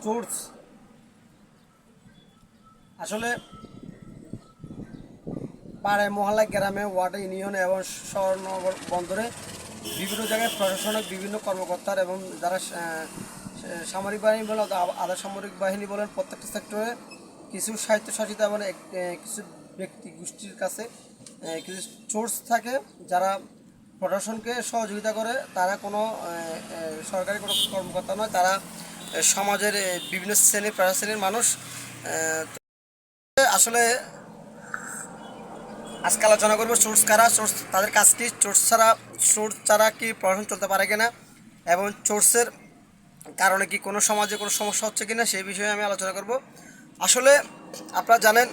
Source আসলে পাড়ায় মহল্লা গ্রামে ওয়ার্ড ইউনিয়ন এবং শহর নগর বন্দরে বিভিন্ন জায়গায় প্রশাসনিক বিভিন্ন কর্মকর্তার এবং যারা সামরিক বাহিনী বলেন আধা সামরিক বাহিনী বলেন প্রত্যেকটা সেক্টরে কিছু স্বায়ত্তশাসিত এবং কিছু ব্যক্তি গোষ্ঠীর কাছে কিছু সোর্স থাকে যারা প্রশাসনকে সহযোগিতা করে। তারা কোনো সরকারি কোনো কর্মকর্তা নয়, তারা সমাজের বিভিন্ন শ্রেণীর মানুষ। আসলে আজকে আলোচনা করবো সোর্স কারা, সোর্স তাদের কাজ কি, সোর্স ছাড়া কি প্রশাসন চলতে পারে কিনা এবং সোর্সের কারণে কি কোনো সমাজে কোনো সমস্যা হচ্ছে কিনা সেই বিষয়ে আমি আলোচনা করব। আসলে আপনারা জানেন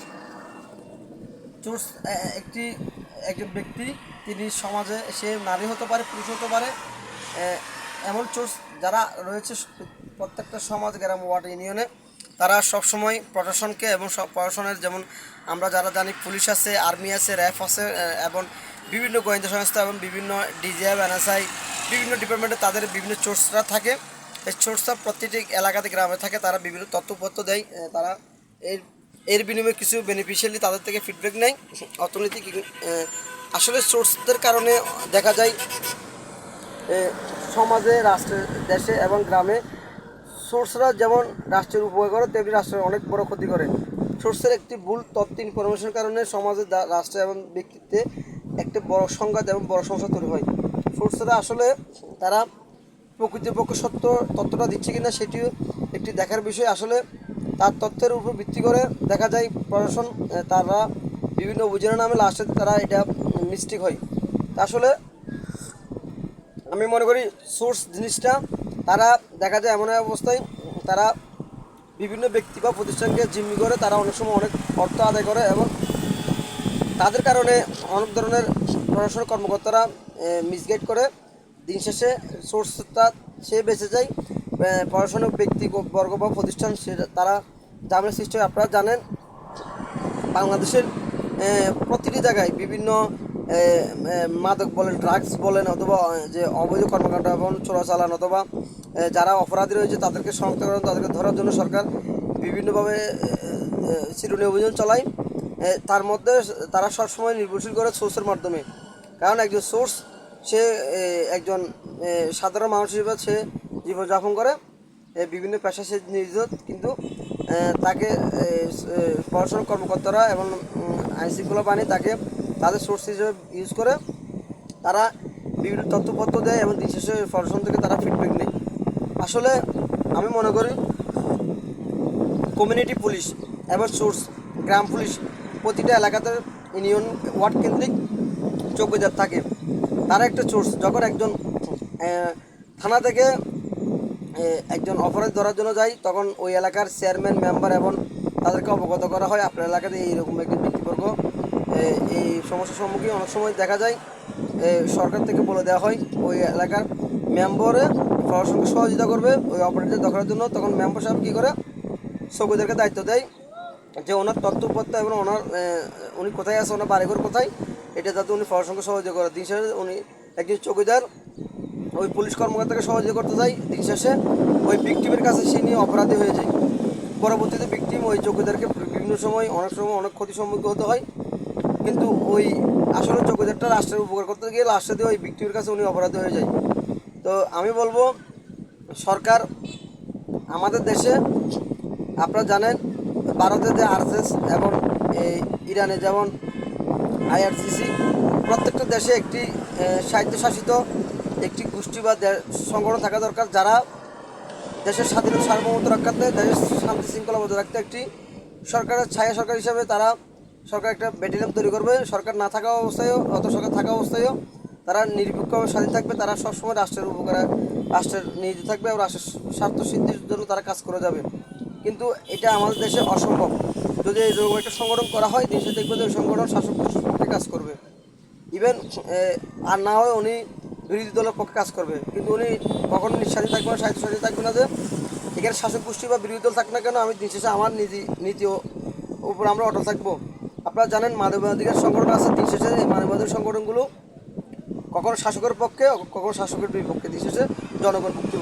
সোর্স একজন ব্যক্তি, তিনি সমাজে সে নারী হতে পারে, পুরুষ হতে পারে, এমন সোর্স যারা রয়েছে প্রত্যেকটা সমাজ গ্রাম ওয়ার্ড ইউনিয়নে, তারা সবসময় প্রশাসনকে এবং প্রশাসনের যেমন আমরা যারা জানি পুলিশ আছে, আর্মি আছে, র্যাব আছে এবং বিভিন্ন গোয়েন্দা সংস্থা এবং বিভিন্ন ডিজিএফ, এনএসআই, বিভিন্ন ডিপার্টমেন্টে তাদের বিভিন্ন সোর্সরা থাকে। এই সোর্সরা প্রতিটি এলাকাতে গ্রামে থাকে, তারা বিভিন্ন তথ্যপত্র দেয়। তারা এর বিনিময়ে কিছু বেনিফিশিয়ারি তাদের থেকে ফিডব্যাক নেয় অর্থনৈতিক। আসলে সোর্সদের কারণে দেখা যায় সমাজে, রাষ্ট্রে, দেশে এবং গ্রামে সোর্সরা যেমন রাষ্ট্রের উপকার করে তেমনি রাষ্ট্রের অনেক বড় ক্ষতি করে। সোর্সের একটি ভুল তথ্য ইনফরমেশনের কারণে সমাজে, রাষ্ট্রে এবং ব্যক্তিত্বে একটি বড় সংঘাত এবং বড় সমস্যা তৈরি হয়। সোর্সরা আসলে তারা প্রকৃতপক্ষে সত্য তথ্যটা দিচ্ছে কিনা সেটিও একটি দেখার বিষয়। আসলে তার তথ্যের উপর ভিত্তি করে দেখা যায় প্রশাসন তারা বিভিন্ন অভিযানের নামে লাস্টে তারা এটা মিস্টেক হয়। আসলে আমি মনে করি সোর্স জিনিসটা তারা দেখা যায় এমন অবস্থায় তারা বিভিন্ন ব্যক্তি বা প্রতিষ্ঠানকে জিম্মি করে, তারা অনেক সময় অনেক অর্থ আদায় করে এবং তাদের কারণে অনেক ধরনের প্রশাসনিক কর্মকর্তারা মিসগাইড করে। দিন শেষে সোর্সটা সে বেঁচে যায়, প্রশাসনিক ব্যক্তিবর্গ বা প্রতিষ্ঠান সে তারা ঝামেলা সৃষ্টি হয়। আপনারা জানেন বাংলাদেশের প্রতিটি জায়গায় বিভিন্ন মাদক বলেন, ড্রাগস বলেন, অথবা যে অবৈধ কর্মকাণ্ড এবং চোরাচালান অথবা যারা অপরাধী রয়েছে তাদেরকে শনাক্ত করেন, তাদেরকে ধরার জন্য সরকার বিভিন্নভাবে চিরুনি অভিযান চালায়। তার মধ্যে তারা সবসময় নির্ভরশীল করে সোর্সের মাধ্যমে, কারণ একজন সোর্স সে একজন সাধারণ মানুষ হিসেবে সে জীবনযাপন করে, বিভিন্ন পেশা সে নিয়োজিত, কিন্তু তাকে প্রশাসনিক কর্মকর্তারা এবং আইনশৃঙ্খলা বাহিনী তাকে তাদের সোর্স হিসেবে ইউজ করে। তারা বিভিন্ন তথ্যপত্র দেয় এবং দিন শেষে প্রশাসন থেকে তারা ফিডব্যাক নেয়। আসলে আমি মনে করি কমিউনিটি পুলিশ এবং সোর্স, গ্রাম পুলিশ প্রতিটা এলাকাতে ইউনিয়ন ওয়ার্ড কেন্দ্রিক চৌকিদার থাকে, তারা একটা সোর্স। যখন একজন থানা থেকে একজন অপরাধ ধরার জন্য যায়, তখন ওই এলাকার চেয়ারম্যান, মেম্বার এবং তাদেরকে অবগত করা হয় আপনার এলাকাতে এইরকম একজন ব্যক্তিবর্গ এই সমস্যার সম্মুখীন। অনেক সময় দেখা যায় সরকার থেকে বলে দেওয়া হয় ওই এলাকার মেম্বারে প্রশাসনকে সহযোগিতা করবে ওই অপারেটর ধরার জন্য। তখন মেম্বার সাহেব কী করে, চৌকিদারকে দায়িত্ব দেয় যে ওনার তথ্যপত্র এবং উনি কোথায় আছে, ওনার বাড়িঘর কোথায়, এটা যাতে উনি প্রশাসনকে সহযোগিতা করে। দিন শেষে উনি একজন চৌকিদার ওই পুলিশ কর্মকর্তাকে সহযোগিতা করতে যায়, দিন শেষে ওই ভিকটিমের কাছে সে নিয়ে অপরাধী হয়ে যায়। পরবর্তীতে ভিকটিম ওই চৌকিদারকে বিভিন্ন সময় অনেক ক্ষতির সম্মুখীন হতে হয়, কিন্তু ওই আসলে চৌকিদারটা রাষ্ট্রের উপকার করতে গিয়ে লাস্টে দিয়ে ওই ভিকটিমের কাছে উনি অপরাধী হয়ে যায়। তো আমি বলবো সরকার আমাদের দেশে, আপনারা জানেন ভারতে যে আরএসএস এবং ইরানে যেমন আইআরসিসি, প্রত্যেকটা দেশে একটি স্বায়ত্তশাসিত একটি গোষ্ঠী বা সংগঠন থাকা দরকার, যারা দেশের স্বাধীনতা সার্বভৌমত্ব রক্ষার্থে, দেশের শান্তি শৃঙ্খলা বজায় রাখতে একটি সরকারের ছায়া সরকার হিসাবে তারা সরকার একটা ব্যাটালিয়ন তৈরি করবে। সরকার না থাকা অবস্থায়ও, অত সরকার থাকা অবস্থায়ও তারা নিরপেক্ষভাবে স্বাধীন থাকবে, তারা সবসময় রাষ্ট্রের উপকারে, রাষ্ট্রের নিয়োজিত থাকবে এবং রাষ্ট্রের স্বার্থ সিদ্ধির জন্য তারা কাজ করে যাবে। কিন্তু এটা আমাদের দেশে অসম্ভব। যদি এরকম একটা সংগঠন করা হয়, দেশে দেখবে যে ওই সংগঠন শাসক গোষ্ঠীর পক্ষে কাজ করবে, ইভেন আর না হয় উনি বিরোধী দলের পক্ষে কাজ করবে, কিন্তু উনি কখনো নিঃস্বাধীন থাকবে না, স্বাধীন থাকবে না। যে এখানে শাসক গোষ্ঠী বা বিরোধী দল থাক না কেন, আমি দিন শেষে আমার নীতি উপর আমরা অটল থাকবো। আপনারা জানেন মানবাধিকার সংগঠন আছে, দিন শেষে এই মানবাধিকার সংগঠনগুলো কখনো শাসকের পক্ষে, কখনো শাসকের বিপক্ষে, দিন শেষে জনগণ মুক্তি